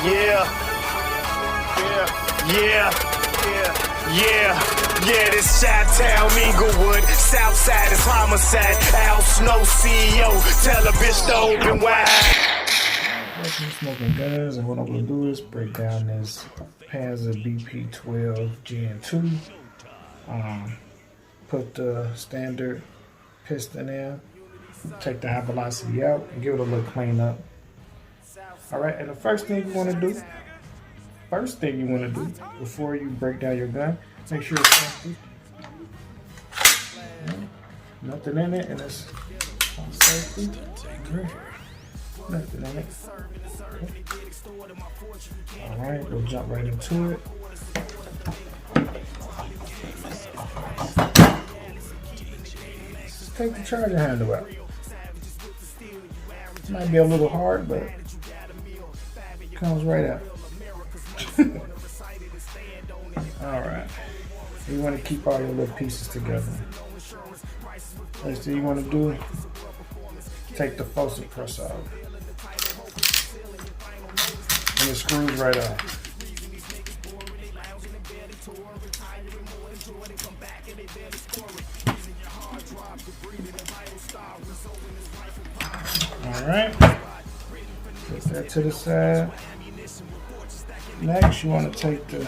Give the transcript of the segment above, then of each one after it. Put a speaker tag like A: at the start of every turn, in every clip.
A: Yeah, this Chi-Town, Inglewood, Southside is homicide. Al Snow, CEO, tell a bitch to open wide.
B: Welcome to Smoke&Gunz, and what I'm going to do is break down this Panzer BP12 Gen 2. Put the standard piston in, take the high velocity out, and give it a little clean up. Alright, and the first thing you want to do before you break down your gun, make sure it's empty. Nothing in it, and it's on safety. Nothing in it. Alright, we'll jump right into it. Just take the charger handle out. It might be a little hard, but it comes right out. Alright, you want to keep all your little pieces together. First thing you want to do, take the faucet press off. And it screws right off. Alright, put that to the side. Next, you want to take the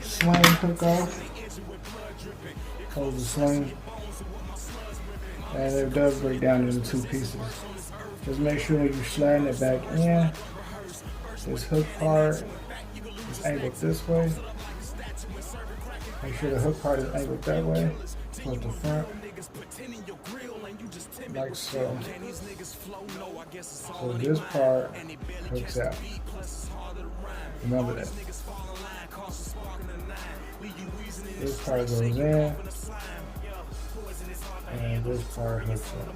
B: sling hook off. Close the sling. And it does break down into two pieces. Just make sure when you're sliding it back in, this hook part is angled this way. Make sure the hook part is angled that way. Towards the front. Like so. So this part hooks out. Remember that. This part goes in, and this part hooks up.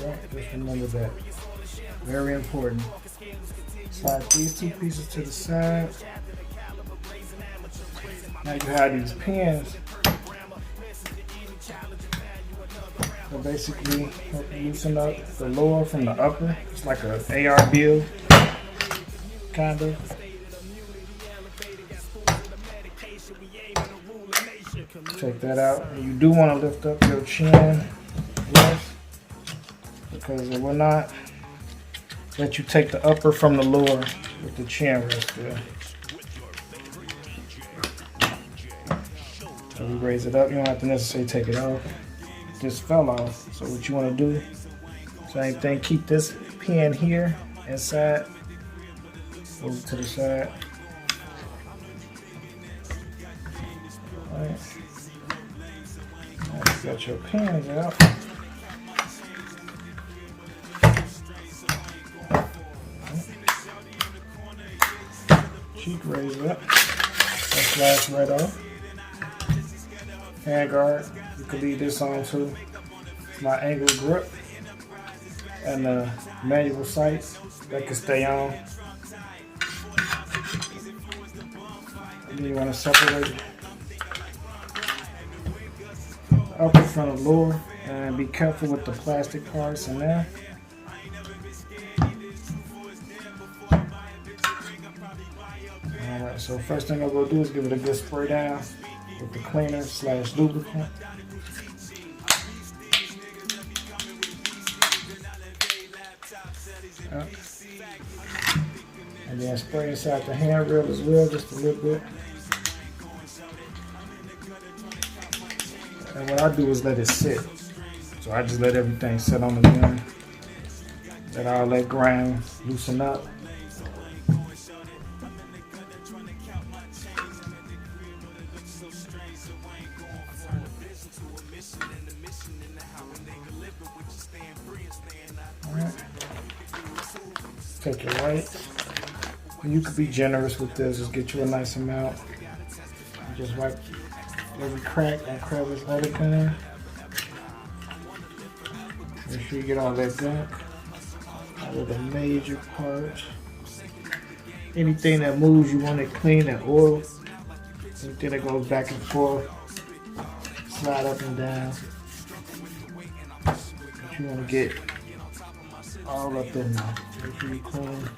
B: Right? Just remember that. Very important. Slide these two pieces to the side. Now you have these pins. So basically, loosen up the lower from the upper. It's like an AR build, kind of. Check that out. And you do want to lift up your chin, yes, because it will not let you take the upper from the lower with the chin rest there. So we raise it up. You don't have to necessarily take it off. It just fell off. So what you want to do, same thing, keep this pin here inside, move it to the side. Alright. Now you got your pins out. Cheek raised up. That slides right off. Hand guard, you can leave this on too. My angle grip and the manual sights that can stay on. And then you want to separate the upper from the lower, and be careful with the plastic parts in there. Alright, so first thing I'm going to do is give it a good spray down with the cleaner / lubricant. And then spray inside the handrail as well, just a little bit. And what I do is let it sit. So I just let everything sit on the gun. Let all that grime loosen up. Alright. Take your white. You could be generous with this, just get you a nice amount. Just wipe every crack and crevice out of gun. Make sure you get all that gunk out of the major parts. Anything that moves, you want it clean and oiled. Anything that goes back and forth, slide up and down. But you want to get all up in there. Make sure you clean.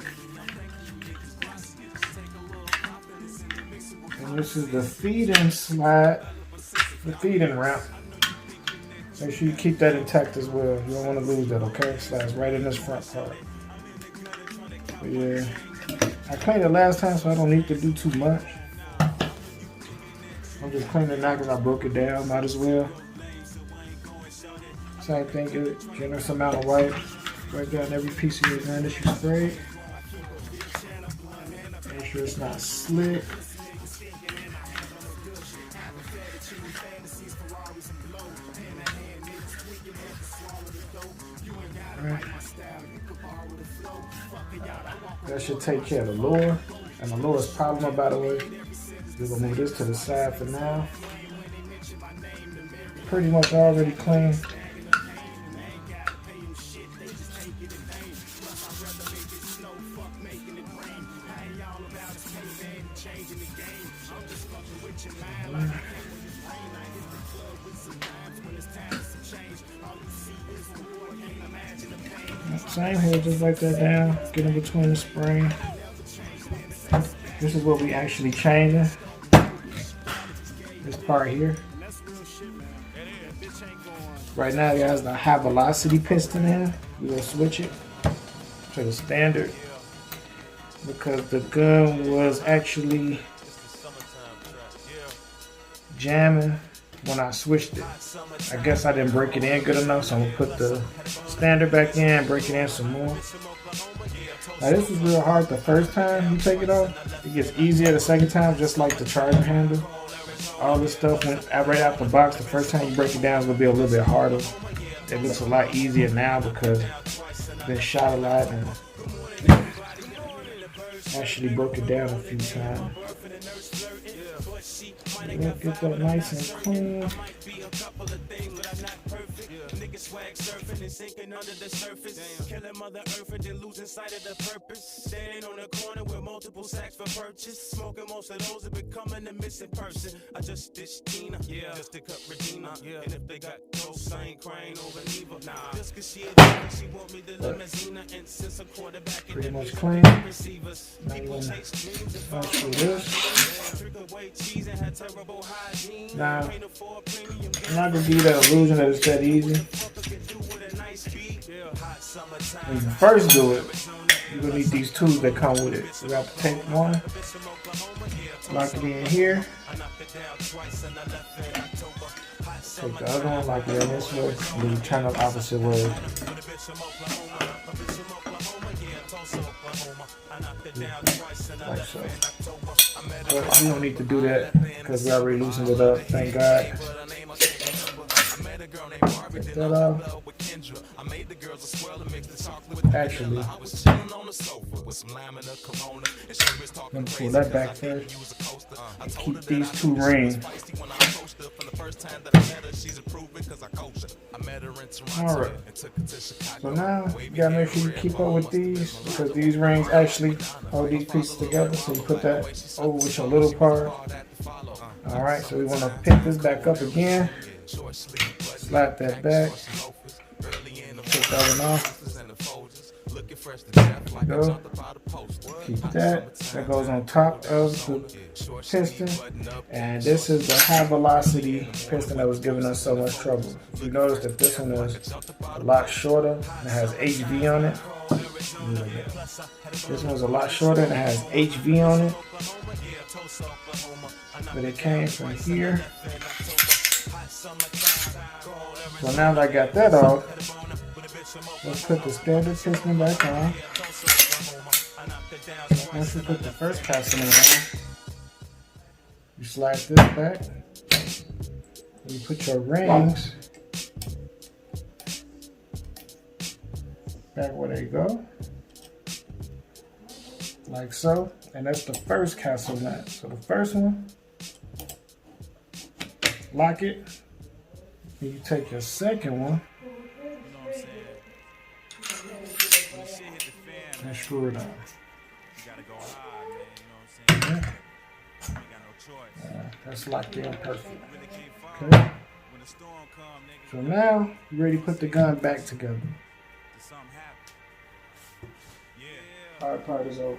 B: This is the feed-in slide, the feed-in ramp. Make sure you keep that intact as well. You don't want to lose that, okay? Slides right in this front part. But yeah, I cleaned it last time, so I don't need to do too much. I'm just cleaning it now because I broke it down. Might as well. Same thing, get a generous amount of wipe. Right down every piece of your gun that you sprayed. Make sure it's not slick. Right. That should take care of the lower. And the lowest polymer, by the way. We're gonna move this to the side for now. Pretty much already clean. Same here, just like that down. Get in between the spring. This is what we actually changing. This part here. Right now, it has the high velocity piston in. We're gonna switch it to the standard because the gun was actually jamming when I switched it. I guess I didn't break it in good enough, so I'm gonna put the standard back in, break it in some more. Now this was real hard the first time you take it off. It gets easier the second time, just like the charger handle. All this stuff went right out the box. The first time you break it down, it's gonna be a little bit harder. It looks a lot easier now because it's been shot a lot and actually broke it down a few times. Let's get that nice and clean. Swag surfing and sinking under the surface. Killing Mother Earth and then losing sight of the purpose. Standing on the corner with multiple sacks for purchase. Smoking most of those and becoming a missing person. I just ditched Tina, just to cut Regina. And if they got close, I ain't crying over Neva. Nah, just cause she want me to limousine and since a quarterback pretty much clean. Receivers. People chase dreams and fall through this. Now, I'm not gonna give you that illusion that it's that easy. When you first do it, you're gonna need these tools that come with it. So we have to take one, lock it in here, take the other one, lock it in this way, and then you turn it opposite way. Like so. But we don't need to do that because we already loosened it up, thank God. Get that off. Actually, let me pull that back first. Keep these two rings. Alright. So now you gotta make sure you keep up with these because these rings actually hold these pieces together. So you put that over with your little part. Alright, so we want to pick this back up again. Slide that back. Take that one off. Go. Keep that. That goes on top of the piston. And this is the high velocity piston that was giving us so much trouble. You notice that this one is a lot shorter and it has HV on it. This one's a lot shorter and it has HV on it. But it came from here. So now that I got that off, let's put the standard piston back on. Once you put the first piston on, you slide this back. You put your rings back where they go, like so. And that's the first castle nut. So the first one, lock it. And you take your second one and screw it on. That's locked in perfect. Okay. So now you're ready to put the gun back together. Hard part is over.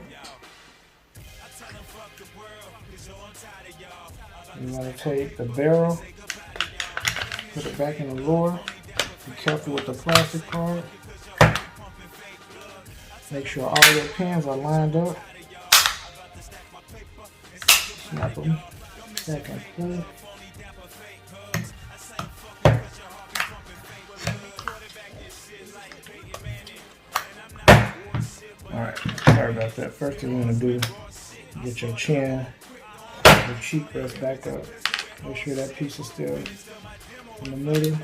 B: You want to take the barrel, put it back in the lower. Be careful with the plastic part. Make sure all your pins are lined up. Snap them back in place. Alright, sorry about that. First thing you want to do, get your chin, your cheek rest back up. Make sure that piece is still in the middle.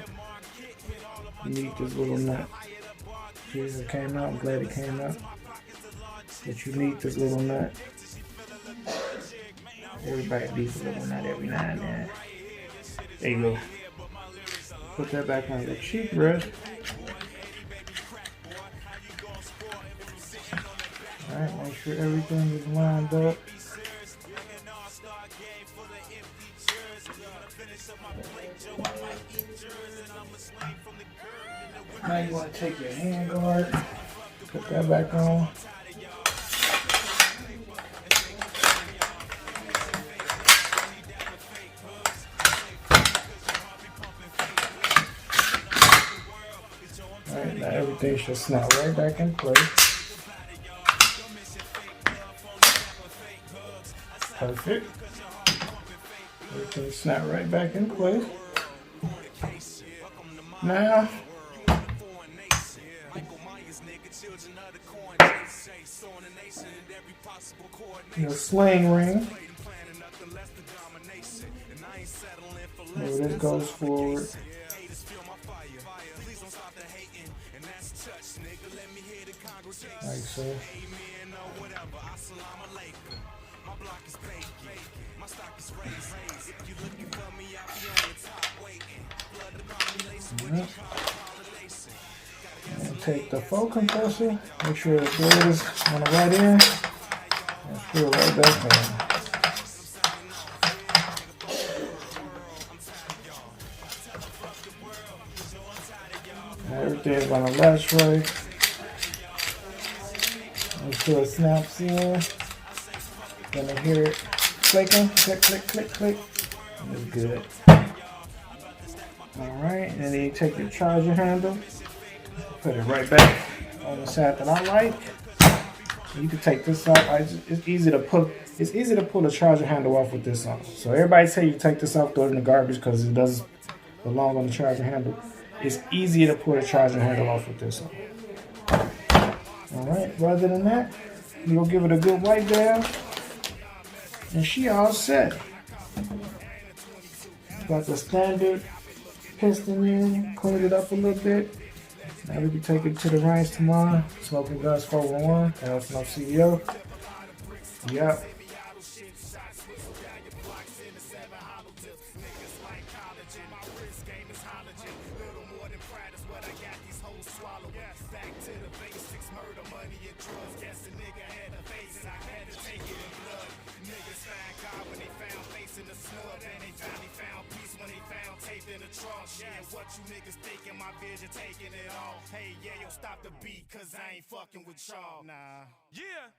B: You need this little nut. See, it came out. I'm glad it came out. But you need this little nut. Everybody needs a little nut every now and then. There you go. Put that back on your cheek rest. Alright, make sure everything is lined up. Now you want to take your hand guard, put that back on. Alright, now everything should snap right back in place. Perfect. Everything snap right back in place. Now, your sling ring. Maybe this goes forward. Like so. And take the flow compressor, make sure the thread is on the right end, and screw it right back in. And everything's gonna latch right. Make sure it snaps in. Gonna hear it clicking, click, click, click, click. That's good. Alright, and then you take your charger handle, put it right back on the side that I like. You can take this off. It's easy to pull. It's easy to pull the charger handle off with this on. So everybody say you take this off, throw it in the garbage because it doesn't belong on the charger handle. It's easier to pull the charger handle off with this on. Alright, rather than that, you'll give it a good wipe down. And she all set. Got the standard piston in, cleaned it up a little bit. Now we can take it to the range tomorrow. Smoke&Gunz 411, that's no CEO. Yep.
A: What you niggas thinking, my vision taking it all. Hey, yeah, yo, stop the beat, cause I ain't fucking with y'all. Nah. Yeah.